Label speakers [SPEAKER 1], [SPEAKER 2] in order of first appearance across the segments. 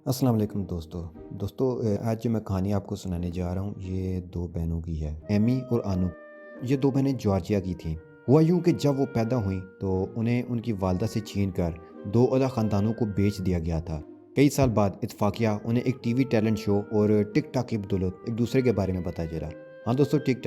[SPEAKER 1] السلام علیکم دوستو آج جو میں کہانی آپ کو سنانے جا رہا ہوں یہ دو بہنوں کی ہے، ایمی اور آنو۔ یہ دو بہنیں جارجیا کی تھیں۔ ہوا یوں کہ جب وہ پیدا ہوئیں تو انہیں ان کی والدہ سے چھین کر دو الگ خاندانوں کو بیچ دیا گیا تھا۔ کئی سال بعد اتفاقیہ انہیں ایک ٹی وی ٹیلنٹ شو اور ٹک ٹاک کی بدولت ایک دوسرے کے بارے میں پتہ چلا۔ ہاں دوستو، ٹک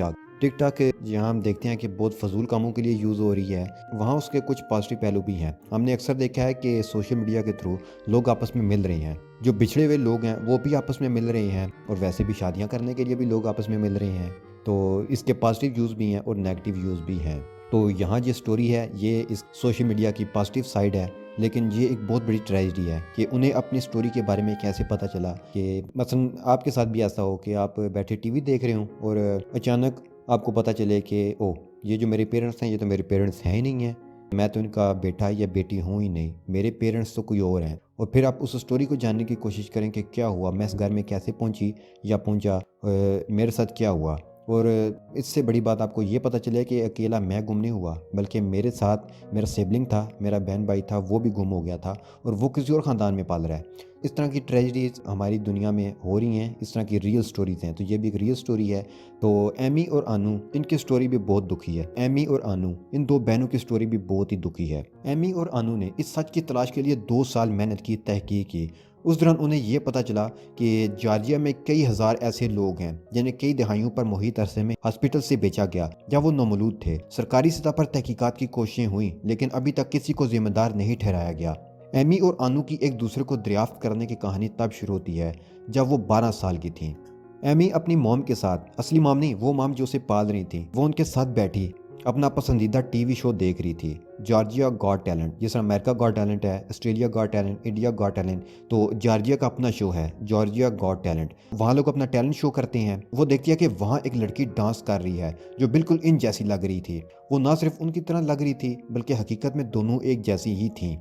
[SPEAKER 1] ٹاک جہاں ہم دیکھتے ہیں کہ بہت فضول کاموں کے لیے یوز ہو رہی ہے، وہاں اس کے کچھ پازیٹیو پہلو بھی ہیں۔ ہم نے اکثر دیکھا ہے کہ سوشل میڈیا کے تھرو لوگ آپس میں مل رہے ہیں، جو بچھڑے ہوئے لوگ ہیں وہ بھی آپس میں مل رہے ہیں، اور ویسے بھی شادیاں کرنے کے لیے بھی لوگ آپس میں مل رہے ہیں۔ تو اس کے پازیٹیو یوز بھی ہیں اور نیگیٹو یوز بھی ہیں۔ تو یہاں جو سٹوری ہے یہ اس سوشل میڈیا کی پازیٹیو سائیڈ ہے، لیکن یہ ایک بہت بڑی ٹریجڈی ہے کہ انہیں اپنی سٹوری کے بارے میں کیسے پتہ چلا کہ مثلا آپ کے ساتھ بھی ایسا ہو کہ آپ بیٹھے ٹی وی دیکھ رہے ہوں اور اچانک آپ کو پتہ چلے کہ یہ جو میرے پیرنٹس ہیں یہ تو میرے پیرنٹس ہیں ہی نہیں ہیں، میں تو ان کا بیٹا یا بیٹی ہوں ہی نہیں، میرے پیرنٹس تو کوئی اور ہیں۔ اور پھر آپ اس سٹوری کو جاننے کی کوشش کریں کہ کیا ہوا، میں اس گھر میں کیسے پہنچی یا پہنچا، میرے ساتھ کیا ہوا۔ اور اس سے بڑی بات آپ کو یہ پتہ چلے کہ اکیلا میں گم نہیں ہوا، بلکہ میرے ساتھ میرا سبلنگ تھا، میرا بہن بھائی تھا، وہ بھی گم ہو گیا تھا اور وہ کسی اور خاندان میں پال رہا ہے۔ اس طرح کی ٹریجڈیز ہماری دنیا میں ہو رہی ہیں، اس طرح کی ریئل سٹوریز ہیں، تو یہ بھی ایک ریئل سٹوری ہے۔ تو ایمی اور آنو، ان کی سٹوری بھی بہت دکھی ہے۔ ایمی اور آنو، ان دو بہنوں کی سٹوری بھی بہت ہی دکھی ہے۔ ایمی اور آنو نے اس سچ کی تلاش کے لیے 2 سال محنت کی، تحقیق کی۔ اس دوران انہیں یہ پتہ چلا کہ جارجیا میں کئی ہزار ایسے لوگ ہیں جنہیں کئی دہائیوں پر محیط عرصے میں ہاسپٹل سے بیچا گیا یا وہ نومولود تھے۔ سرکاری سطح پر تحقیقات کی کوششیں ہوئیں، لیکن ابھی تک کسی کو ذمہ دار نہیں ٹھہرایا گیا۔ ایمی اور آنو کی ایک دوسرے کو دریافت کرنے کی کہانی تب شروع ہوتی ہے جب وہ 12 سال کی تھیں۔ ایمی اپنی موم کے ساتھ، اصلی موم نہیں، وہ موم جو اسے پال رہی تھی، وہ ان کے ساتھ بیٹھی اپنا پسندیدہ ٹی وی شو دیکھ رہی تھی، جارجیا گاٹ ٹیلنٹ۔ جس طرح امریکہ گاٹ ٹیلنٹ ہے، Australia got talent, India got talent, تو جارجیا کا اپنا شو ہے، جارجیا گاٹ ٹیلنٹ۔ وہاں لوگ اپنا ٹیلنٹ شو کرتے ہیں۔ وہ دیکھتی ہے کہ وہاں ایک لڑکی ڈانس کر رہی ہے جو بالکل ان جیسی لگ رہی تھی۔ وہ نہ صرف ان کی طرح لگ رہی تھی بلکہ حقیقت میں دونوں ایک جیسی ہی تھیں۔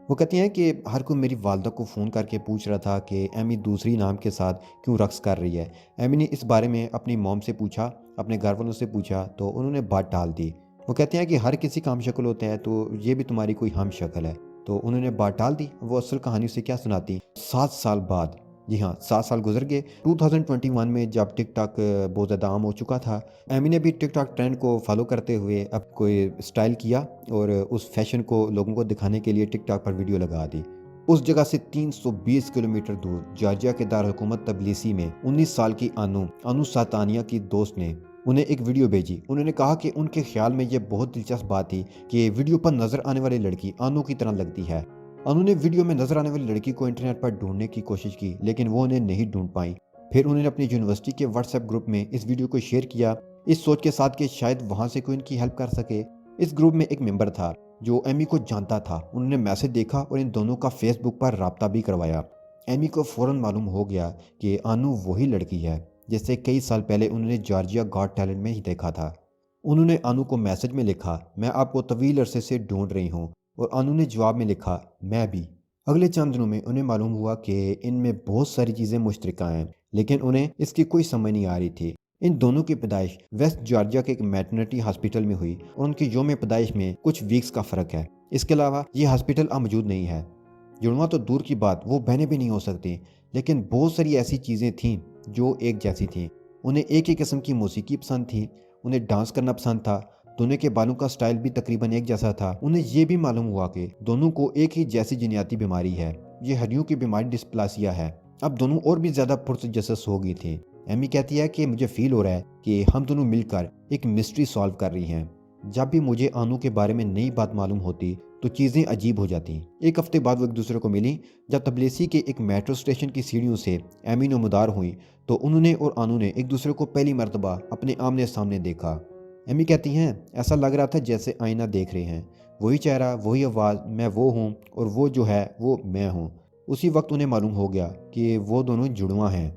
[SPEAKER 1] وہ کہتی ہیں کہ ہر کوئی میری والدہ کو فون کر کے پوچھ رہا تھا کہ ایمی دوسری نام کے ساتھ کیوں رقص کر رہی ہے۔ ایمی نے اس بارے میں اپنی موم سے پوچھا، اپنے گھر والوں سے پوچھا، تو انہوں نے بات ٹال دی۔ وہ کہتے ہیں کہ ہر کسی کا ہم شکل ہوتا ہے، تو یہ بھی تمہاری کوئی ہم شکل ہے، تو انہوں نے بات ٹال دی۔ وہ اصل کہانی سے کیا سناتی؟ 7 سال بعد، جی ہاں 7 سال گزر گئے۔ 2021 میں جب ٹک ٹاک بہت زیادہ عام ہو چکا تھا، ایمی نے بھی ٹک ٹاک ٹرینڈ کو فالو کرتے ہوئے اب کوئی سٹائل کیا اور اس فیشن کو لوگوں کو دکھانے کے لیے ٹک ٹاک پر ویڈیو لگا دی۔ اس جگہ سے 320 کلومیٹر دور جارجیا کے دارالحکومت تبلیسی میں 19 سال کی آنو ساتانیہ کی دوست نے انہیں ایک ویڈیو بھیجی۔ انہوں نے کہا کہ ان کے خیال میں یہ بہت دلچسپ بات تھی کہ ویڈیو پر نظر آنے والی لڑکی آنو کی طرح لگتی ہے۔ انہوں نے ویڈیو میں نظر آنے والی لڑکی کو انٹرنیٹ پر ڈھونڈنے کی کوشش کی، لیکن وہ انہیں نہیں ڈھونڈ پائیں۔ پھر انہوں نے اپنی یونیورسٹی کے واٹس ایپ گروپ میں اس ویڈیو کو شیئر کیا، اس سوچ کے ساتھ کہ شاید وہاں سے کوئی ان کی ہیلپ کر سکے۔ اس گروپ میں ایک ممبر تھا جو ایمی کو جانتا تھا۔ انہوں نے میسج دیکھا اور ان دونوں کا فیس بک پر رابطہ بھی کروایا۔ ایمی کو فوراً معلوم ہو گیا کہ آنو وہی لڑکی ہے جس سے کئی سال پہلے انہوں نے جارجیا گاٹ ٹیلنٹ میں ہی دیکھا تھا۔ انہوں نے آنو کو میسج میں لکھا، میں آپ کو طویل عرصے سے ڈھونڈ رہی ہوں، اور آنو نے جواب میں لکھا، میں بھی۔ اگلے چند دنوں میں انہیں معلوم ہوا کہ ان میں بہت ساری چیزیں مشترکہ ہیں، لیکن انہیں اس کی کوئی سمجھ نہیں آ رہی تھی۔ ان دونوں کی پیدائش ویسٹ جارجیا کے ایک میٹرنٹی ہاسپٹل میں ہوئی اور ان کی یوم پیدائش میں کچھ ویکس کا فرق ہے۔ اس کے علاوہ یہ ہاسپٹل اب موجود نہیں ہے۔ جڑواں تو دور کی بات، وہ بہنیں بھی نہیں ہو سکتی، لیکن بہت ساری ایسی چیزیں تھیں جو ایک جیسی تھیں۔ انہیں ایک ہی قسم کی موسیقی پسند تھی، انہیں ڈانس کرنا پسند تھا، دونوں کے بالوں کا سٹائل بھی تقریباً ایک جیسا تھا۔ انہیں یہ بھی معلوم ہوا کہ دونوں کو ایک ہی جیسی جینیاتی بیماری ہے، یہ ہڈیوں کی بیماری ڈسپلاسیا ہے۔ اب دونوں اور بھی زیادہ پرتجسس ہو گئی تھیں۔ ایمی کہتی ہے کہ مجھے فیل ہو رہا ہے کہ ہم دونوں مل کر ایک مسٹری سالو کر رہی ہیں۔ جب بھی مجھے آنو کے بارے میں نئی بات معلوم ہوتی تو چیزیں عجیب ہو جاتی۔ ایک ہفتے بعد وہ ایک دوسرے کو ملی جب تبلیسی کے ایک میٹرو اسٹیشن کی سیڑھیوں سے ایمی نمودار ہوئی تو انہوں نے اور آنو نے ایک دوسرے کو پہلی مرتبہ اپنے آمنے سامنے دیکھا۔ ایمی کہتی ہیں ایسا لگ رہا تھا جیسے آئینہ دیکھ رہے ہیں، وہی چہرہ، وہی آواز، میں وہ ہوں اور وہ جو ہے وہ میں ہوں۔ اسی وقت انہیں معلوم ہو گیا کہ وہ دونوں جڑواں ہیں۔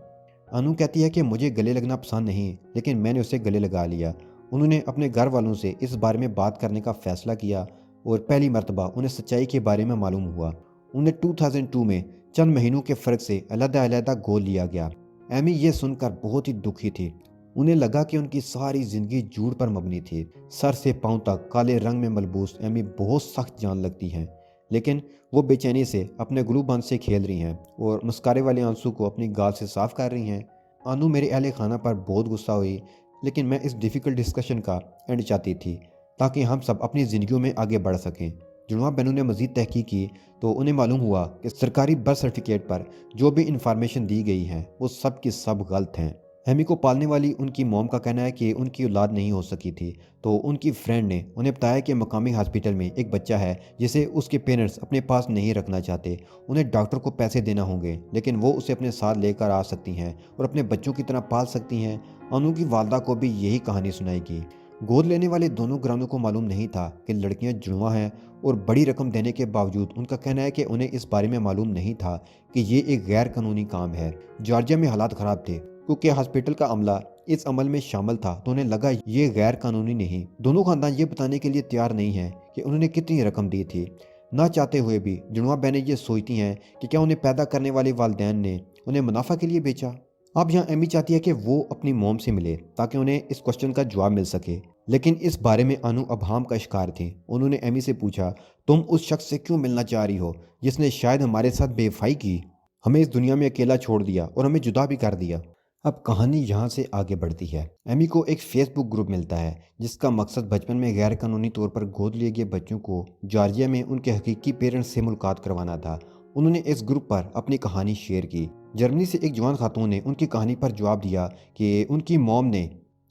[SPEAKER 1] آنو کہتی ہے کہ مجھے گلے لگنا پسند نہیں، لیکن میں نے اسے گلے لگا لیا۔ انہوں نے اپنے گھر والوں سے اس بارے میں بات کرنے کا فیصلہ کیا اور پہلی مرتبہ انہیں سچائی کے بارے میں معلوم ہوا۔ انہیں 2002 میں چند مہینوں کے فرق سے علیحدہ علیحدہ گود لیا گیا۔ ایمی یہ سن کر بہت ہی دکھی تھی۔ انہیں لگا کہ ان کی ساری زندگی جھوٹ پر مبنی تھی۔ سر سے پاؤں تک کالے رنگ میں ملبوس ایمی بہت سخت جان لگتی ہیں۔ لیکن وہ بے چینی سے اپنے گلو بند سے کھیل رہی ہیں اور مسکارے والے آنسو کو اپنی گال سے صاف کر رہی ہیں۔ انو میرے اہل خانہ پر بہت غصہ ہوئی، لیکن میں اس ڈیفیکلٹ ڈسکشن کا اینڈ چاہتی تھی تاکہ ہم سب اپنی زندگیوں میں آگے بڑھ سکیں۔ جڑواں بہنوں نے مزید تحقیق کی تو انہیں معلوم ہوا کہ سرکاری برتھ سرٹیفکیٹ پر جو بھی انفارمیشن دی گئی ہیں وہ سب کی سب غلط ہیں۔ ایمی کو پالنے والی ان کی موم کا کہنا ہے کہ ان کی اولاد نہیں ہو سکی تھی، تو ان کی فرینڈ نے انہیں بتایا کہ مقامی ہاسپٹل میں ایک بچہ ہے جسے اس کے پیرنٹس اپنے پاس نہیں رکھنا چاہتے۔ انہیں ڈاکٹر کو پیسے دینا ہوں گے، لیکن وہ اسے اپنے ساتھ لے کر آ سکتی ہیں اور اپنے بچوں کی طرح پال سکتی ہیں۔ انو کی والدہ کو بھی یہی کہانی سنائی گی۔ گود لینے والے دونوں گھرانوں کو معلوم نہیں تھا کہ لڑکیاں جڑواں ہیں، اور بڑی رقم دینے کے باوجود ان کا کہنا ہے کہ انہیں اس بارے میں معلوم نہیں تھا کہ یہ ایک غیر قانونی کام ہے۔ جارجیا میں حالات خراب تھے کیونکہ ہاسپٹل کا عملہ اس عمل میں شامل تھا، تو انہیں لگا یہ غیر قانونی نہیں۔ دونوں خاندان یہ بتانے کے لیے تیار نہیں ہیں کہ انہوں نے کتنی رقم دی تھی۔ نہ چاہتے ہوئے بھی جڑواں بہنیں یہ سوچتی ہیں کہ کیا انہیں پیدا کرنے والے والدین نے انہیں منافع کے لیے بیچا۔ اب یہاں ایمی چاہتی ہے کہ وہ اپنی موم سے ملے تاکہ انہیں اس کوشچن کا جواب مل سکے، لیکن اس بارے میں انو ابہام کا شکار تھی۔ انہوں نے ایمی سے پوچھا، تم اس شخص سے کیوں ملنا چاہ رہی ہو جس نے شاید ہمارے ساتھ بے وفائی کی، ہمیں اس دنیا میں اکیلا چھوڑ دیا اور ہمیں جدا بھی کر دیا۔ اب کہانی یہاں سے آگے بڑھتی ہے۔ ایمی کو ایک فیس بک گروپ ملتا ہے جس کا مقصد بچپن میں غیر قانونی طور پر گود لیے گئے بچوں کو جارجیا میں ان کے حقیقی پیرنٹس سے ملاقات کروانا تھا۔ انہوں نے اس گروپ پر اپنی کہانی شیئر کی۔ جرمنی سے ایک جوان خاتون نے ان کی کہانی پر جواب دیا کہ ان کی موم نے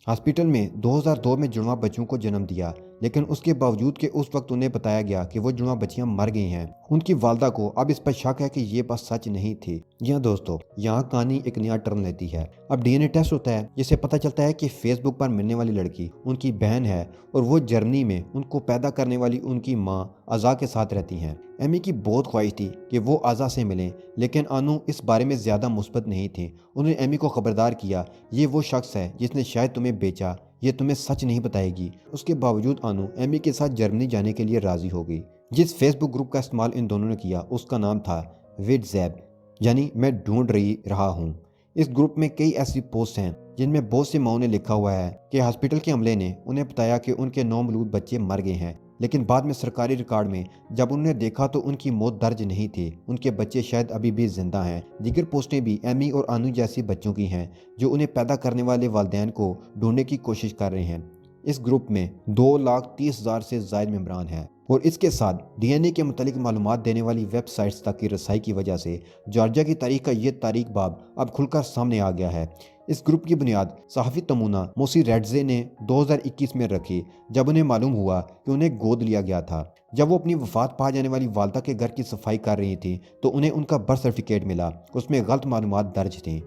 [SPEAKER 1] ہاسپٹل میں 2002 میں جڑواں بچوں کو جنم دیا، لیکن اس کے باوجود کہ اس وقت انہیں بتایا گیا کہ وہ جڑواں بچیاں مر گئی ہیں۔ ان کی والدہ کو اب اس پر شک ہے کہ یہ بات سچ نہیں تھی۔ یہاں دوستو، یہاں کہانی ایک نیا ٹرن لیتی ہے۔ اب ڈی این اے ٹیسٹ ہوتا ہے جسے پتہ چلتا ہے کہ فیس بک پر ملنے والی لڑکی ان کی بہن ہے، اور وہ جرمنی میں ان کو پیدا کرنے والی ان کی ماں آزا کے ساتھ رہتی ہیں۔ ایمی کی بہت خواہش تھی کہ وہ آزا سے ملیں، لیکن انو اس بارے میں زیادہ مثبت نہیں تھی۔ انہوں نے ایمی کو خبردار کیا، یہ وہ شخص ہے جس نے شاید تمہیں بیچا، یہ تمہیں سچ نہیں بتائے گی۔ اس کے باوجود انو ایمی کے ساتھ جرمنی جانے کے لیے راضی ہو گئی۔ جس فیس بک گروپ کا استعمال ان دونوں نے کیا اس کا نام تھا ویڈ زیب، یعنی میں ڈھونڈ رہا ہوں۔ اس گروپ میں کئی ایسی پوسٹ ہیں جن میں بہت سی ماؤں نے لکھا ہوا ہے کہ ہاسپٹل کے عملے نے انہیں بتایا کہ ان کے 9 مولود بچے مر گئے ہیں، لیکن بعد میں سرکاری ریکارڈ میں جب انہوں نے دیکھا تو ان کی موت درج نہیں تھی، ان کے بچے شاید ابھی بھی زندہ ہیں۔ دیگر پوسٹیں بھی ایمی اور انو جیسی بچوں کی ہیں جو انہیں پیدا کرنے والے والدین کو ڈھونڈنے کی کوشش کر رہے ہیں۔ اس گروپ میں 2,30,000 سے زائد ممبران ہیں، اور اس کے ساتھ ڈی این اے کے متعلق معلومات دینے والی ویب سائٹس تک کی رسائی کی وجہ سے جارجیا کی تاریخ کا یہ تاریخ باب اب کھل کر سامنے آ گیا ہے۔ اس گروپ کی بنیاد صحافی تمونا موسی ریڈزے نے 2021 میں رکھی، جب انہیں معلوم ہوا کہ انہیں گود لیا گیا تھا۔ جب وہ اپنی وفات پا جانے والی والدہ کے گھر کی صفائی کر رہی تھی تو انہیں ان کا برتھ سرٹیفکیٹ ملا، اس میں غلط معلومات درج تھیں۔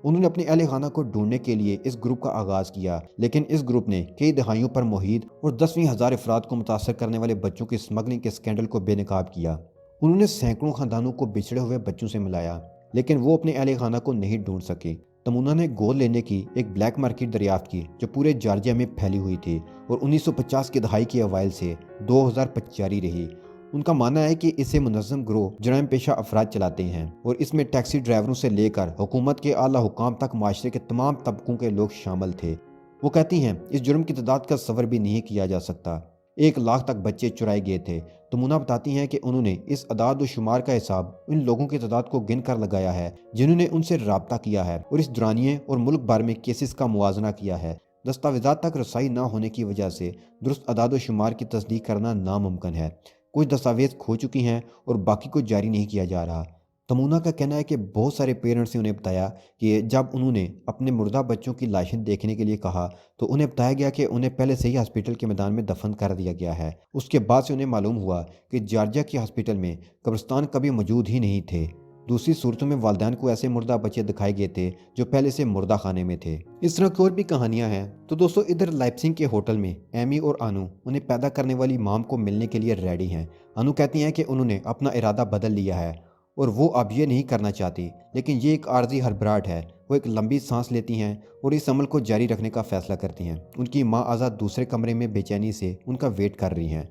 [SPEAKER 1] انہوں نے اپنے اہل خانہ کو ڈھونڈنے کے لیے اس گروپ کا آغاز کیا، لیکن اس گروپ نے کئی دہائیوں پر محیط اور 10,000 افراد کو متاثر کرنے والے بچوں کی اسمگلنگ کے اسکینڈل کو بے نقاب کیا۔ انہوں نے سینکڑوں خاندانوں کو بچھڑے ہوئے بچوں سے ملایا، لیکن وہ اپنے اہل خانہ کو نہیں ڈھونڈ سکے۔ تمونا نے گود لینے کی ایک بلیک مارکیٹ دریافت کی جو پورے جارجیا میں پھیلی ہوئی تھی اور 1950 کی دہائی کے اوائل سے 2005 جاری رہی۔ ان کا ماننا ہے کہ اسے منظم گروہ جرائم پیشہ افراد چلاتے ہیں، اور اس میں ٹیکسی ڈرائیوروں سے لے کر حکومت کے اعلیٰ حکام تک معاشرے کے تمام طبقوں کے لوگ شامل تھے۔ وہ کہتی ہیں اس جرم کی تعداد کا تصور بھی نہیں کیا جا سکتا۔ 1 لاکھ تک بچے چرائے گئے تھے۔ تمونا بتاتی ہیں کہ انہوں نے اس اعداد و شمار کا حساب ان لوگوں کی تعداد کو گن کر لگایا ہے جنہوں نے ان سے رابطہ کیا ہے، اور اس دورانیے اور ملک بھر میں کیسز کا موازنہ کیا ہے۔ دستاویزات تک رسائی نہ ہونے کی وجہ سے درست اعداد و شمار کی تصدیق کرنا ناممکن ہے۔ کچھ دستاویز کھو چکی ہیں اور باقی کو جاری نہیں کیا جا رہا۔ تمونا کا کہنا ہے کہ بہت سارے پیرنٹس نے انہیں بتایا کہ جب انہوں نے اپنے مردہ بچوں کی لاشیں دیکھنے کے لیے کہا تو انہیں بتایا گیا کہ انہیں پہلے سے ہی ہاسپٹل کے میدان میں دفن کر دیا گیا ہے۔ اس کے بعد سے انہیں معلوم ہوا کہ جارجیا کے ہاسپٹل میں قبرستان کبھی موجود ہی نہیں تھے۔ دوسری صورتوں میں والدین کو ایسے مردہ بچے دکھائے گئے تھے جو پہلے سے مردہ خانے میں تھے۔ اس طرح کی اور بھی کہانیاں ہیں۔ تو دوستو، ادھر لائپزگ کے ہوٹل میں ایمی اور انو انہیں پیدا کرنے والی مام کو ملنے کے لیے ریڈی ہیں۔ انو کہتی ہیں کہ انہوں نے اپنا ارادہ بدل لیا ہے اور وہ اب یہ نہیں کرنا چاہتی، لیکن یہ ایک عارضی ہڑبڑاہٹ ہے۔ وہ ایک لمبی سانس لیتی ہیں اور اس عمل کو جاری رکھنے کا فیصلہ کرتی ہیں۔ ان کی ماں آزاد دوسرے کمرے میں بے چینی سے ان کا ویٹ کر رہی ہیں۔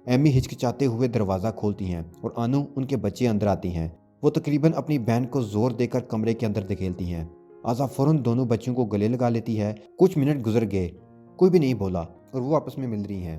[SPEAKER 1] ایمی ہچکچاتے ہوئے دروازہ کھولتی ہیں اور انو ان کے بچے اندر آتی ہیں۔ وہ تقریباً اپنی بہن کو زور دے کر کمرے کے اندر دھکیلتی ہیں۔ آزا فوراً دونوں بچوں کو گلے لگا لیتی ہے۔ کچھ منٹ گزر گئے، کوئی بھی نہیں بولا اور وہ آپس میں مل رہی ہیں۔